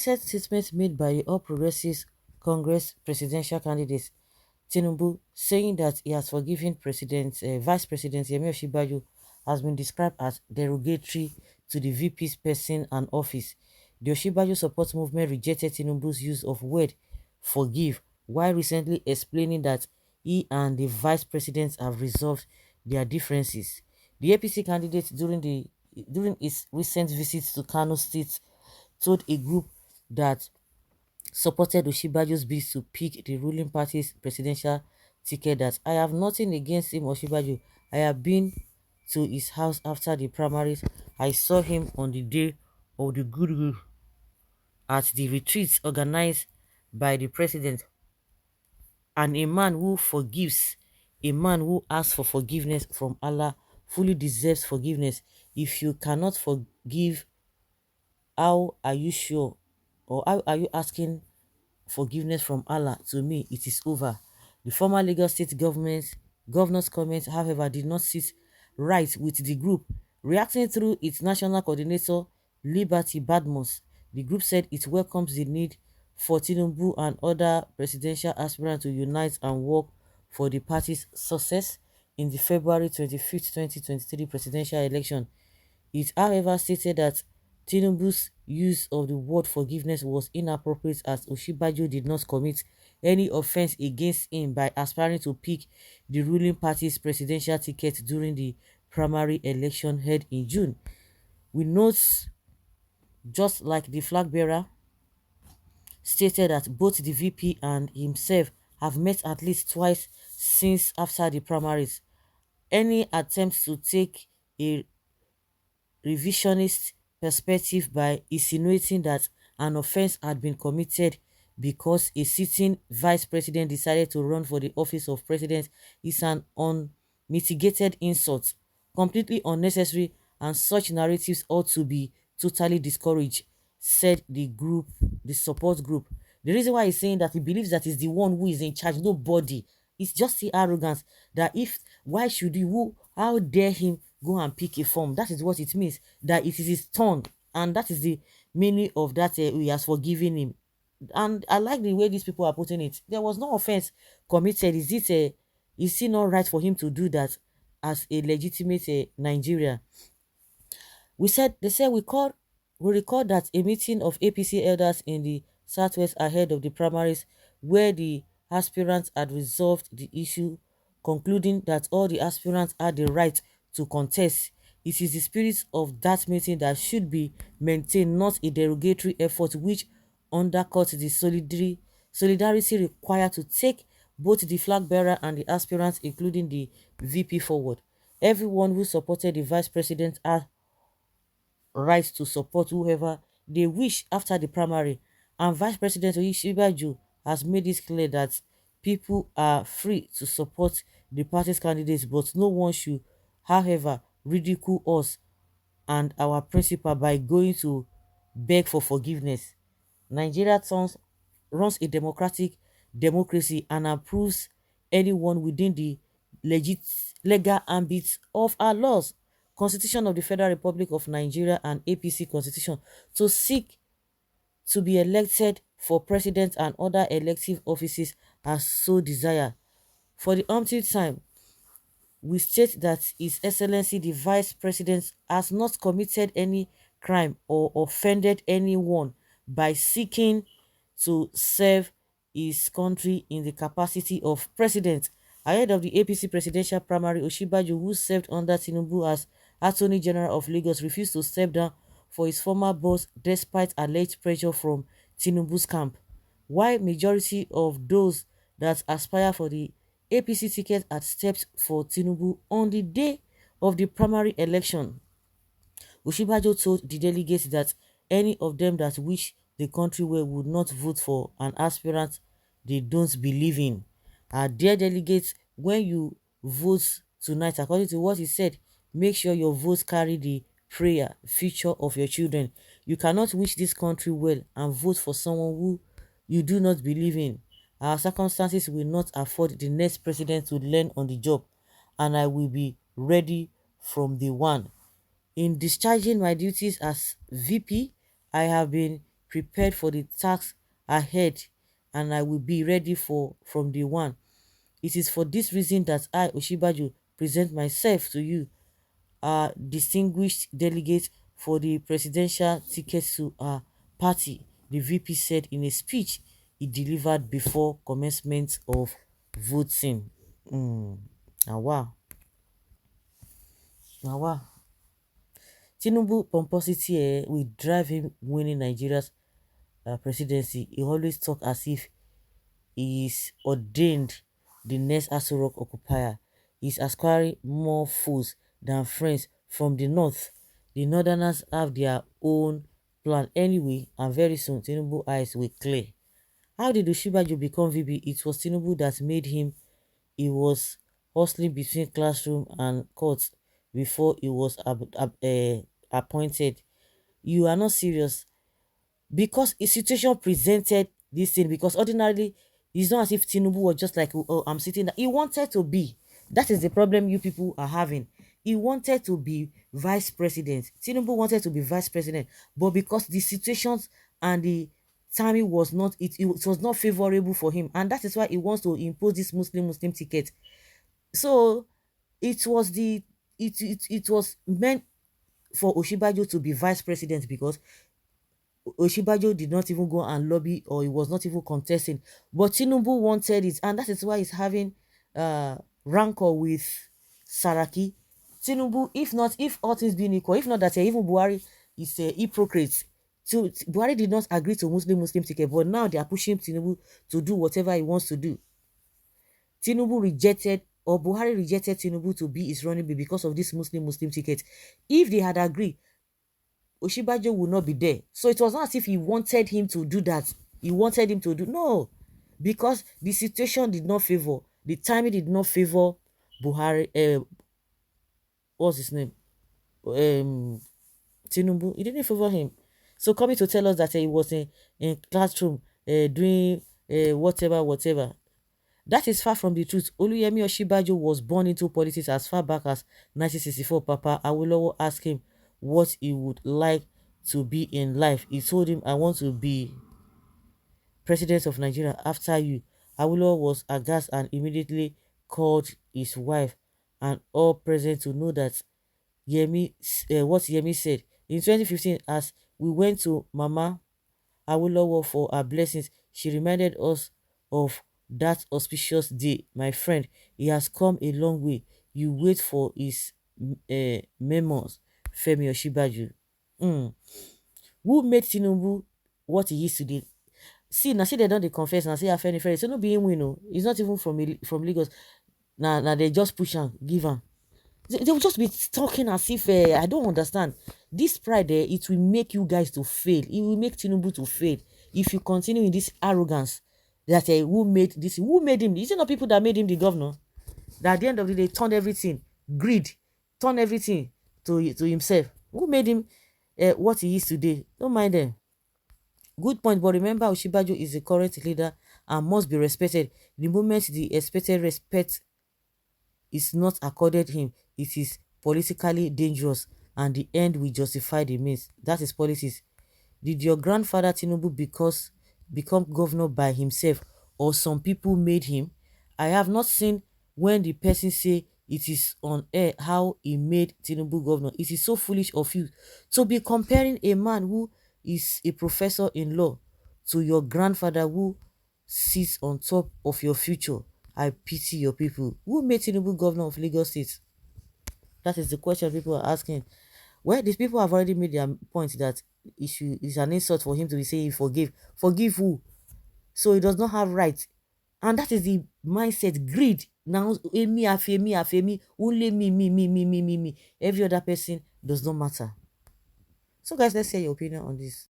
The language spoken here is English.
recent statement made by the All Progressives Congress presidential candidate Tinubu, saying that he has forgiven Vice President Yemi Osinbajo, has been described as derogatory to the VP's person and office. The Osinbajo support movement rejected Tinubu's use of word forgive, while recently explaining that he and the vice president have resolved their differences. The APC candidate during his recent visit to Kano State told a group that supported Oshibajo's bid to pick the ruling party's presidential ticket that I have nothing against him, Oshibajo. I have been to his house after the primaries. I saw him on the day of the goodwill at the retreats organized by the president, and a man who forgives, a man who asks for forgiveness from Allah fully deserves forgiveness. If you cannot forgive, how are you sure, or how are you asking forgiveness from Allah? To me, it is over. The former Lagos State governor's comment, however, did not sit right with the group. Reacting through its national coordinator, Liberty Badmus, the group said it welcomes the need for Tinubu and other presidential aspirants to unite and work for the party's success in the February 25th, 2023 presidential election. It, however, stated that Tinubu's use of the word forgiveness was inappropriate as Oshibajo did not commit any offense against him by aspiring to pick the ruling party's presidential ticket during the primary election held in June. We note, just like the flag bearer stated, that both the VP and himself have met at least twice since after the primaries. Any attempt to take a revisionist perspective by insinuating that an offense had been committed because a sitting vice president decided to run for the office of president is an unmitigated insult, completely unnecessary, and such narratives ought to be totally discouraged, said the support group. The reason why he's saying that he believes that he's the one who is in charge, nobody. It's just the arrogance that if why should you who how dare him go and pick a form? That is what it means. That it is his turn, and that is the meaning of that. He has forgiven him, and I like the way these people are putting it. There was no offense committed. Is it not right for him to do that as a legitimate Nigeria? We recall that a meeting of APC elders in the Southwest ahead of the primaries, where the aspirants had resolved the issue, concluding that all the aspirants had the right to contest. It is the spirit of that meeting that should be maintained, not a derogatory effort which undercuts the solidarity required to take both the flag bearer and the aspirants, including the VP, forward. Everyone who supported the vice president had right to support whoever they wish after the primary, and Vice President Osinbajo has made it clear that people are free to support the party's candidates, but no one should, however, ridicule us and our principle by going to beg for forgiveness. Nigeria runs a democratic democracy and approves anyone within the legit legal ambit of our laws, Constitution of the Federal Republic of Nigeria and APC Constitution, to seek to be elected for president and other elective offices as so desire. For the umpteenth time, we state that His Excellency the Vice President has not committed any crime or offended anyone by seeking to serve his country in the capacity of president. Ahead of the APC presidential primary, Osinbajo, who served under Tinubu as Attorney General of Lagos, refused to step down for his former boss despite alleged pressure from Tinubu's camp. While majority of those that aspire for the APC ticket had stepped for Tinubu on the day of the primary election, Osinbajo told the delegates that any of them that wish the country well would not vote for an aspirant they don't believe in. Dear delegates, when you vote tonight, according to what he said, make sure your votes carry the prayer, future of your children. You cannot wish this country well and vote for someone who you do not believe in. Our circumstances will not afford the next president to learn on the job, and I will be ready from day one. In discharging my duties as VP, I have been prepared for the task ahead, and I will be ready for from day one. It is for this reason that I, Osinbajo, present myself to you, our distinguished delegate for the presidential ticket to our party, the VP said in a speech he delivered before commencement of voting. Mm. Now, wow. Now, wow. Tinubu pomposity will drive him winning Nigeria's presidency. He always talk as if he is ordained the next Aso Rock occupier. He's acquiring more foes than friends from the north. The northerners have their own plan anyway, and very soon Tinubu eyes will clear. How did Osinbajo become VP? It was Tinubu that made him. He was hustling between classroom and court before he was appointed. You are not serious, because a situation presented this thing, because ordinarily it's not as if Tinubu was just like, oh, I'm sitting there. He wanted to be. That is the problem you people are having. He wanted to be vice president. Tinubu wanted to be vice president, but because the situations and the timing was not, it was not favorable for him, and that is why he wants to impose this Muslim ticket. So it was it was meant for Osinbajo to be vice president, because Osinbajo did not even go and lobby, or he was not even contesting. But Tinubu wanted it, and that is why he's having rancor with Saraki. Tinubu, if all things being equal, if not that even Buhari is a hypocrite. So Buhari did not agree to Muslim ticket, but now they are pushing Tinubu to do whatever he wants to do. Tinubu rejected, or Buhari rejected Tinubu to be his running mate because of this Muslim ticket. If they had agreed, Osinbajo would not be there. So it was not as if he wanted him to do that. He wanted him to do, no, because the situation did not favor, the timing did not favor Buhari. What's his name? Tinubu. It didn't favor him. So coming to tell us that he was in classroom doing whatever. That is far from the truth. Oluyemi Osinbajo was born into politics as far back as 1964. Papa Awolowo asked him what he would like to be in life. He told him, I want to be president of Nigeria after you. Awolowo was aghast and immediately called his wife and all present to know that what Yemi said. In 2015, as we went to Mama Awolowo for our blessings, she reminded us of that auspicious day. My friend, he has come a long way. You wait for his memos. Femi Osinbajo. Who made Tinubu what he is today? See, now see they don't they confess and say Afenifere. So no be him win. He's not even from Lagos. Now they just push and give him. They will just be talking as if I don't understand. This pride, it will make you guys to fail. It will make Tinubu to fail if you continue in this arrogance. That who made this? Who made him? Is it not people that made him the governor? That at the end of the day turned everything greed, turned everything to himself. Who made him what he is today? Don't mind them. Good point, but remember Osinbajo is the current leader and must be respected. The moment the expected respect is not accorded him, it is politically dangerous, and the end will justify the means. That is politics. Did your grandfather Tinubu become governor by himself, or some people made him? I have not seen when the person say it is on air how he made Tinubu governor. It is so foolish of you to be comparing a man who is a professor in law to your grandfather who sits on top of your future. I pity your people. Who made Tinubu governor of Lagos State? That is the question people are asking. Well, these people have already made their point that it's an insult for him to be saying forgive. Forgive who? So he does not have rights. And that is the mindset, greed. Now, me, afemi, only me. Every other person does not matter. So guys, let's hear your opinion on this.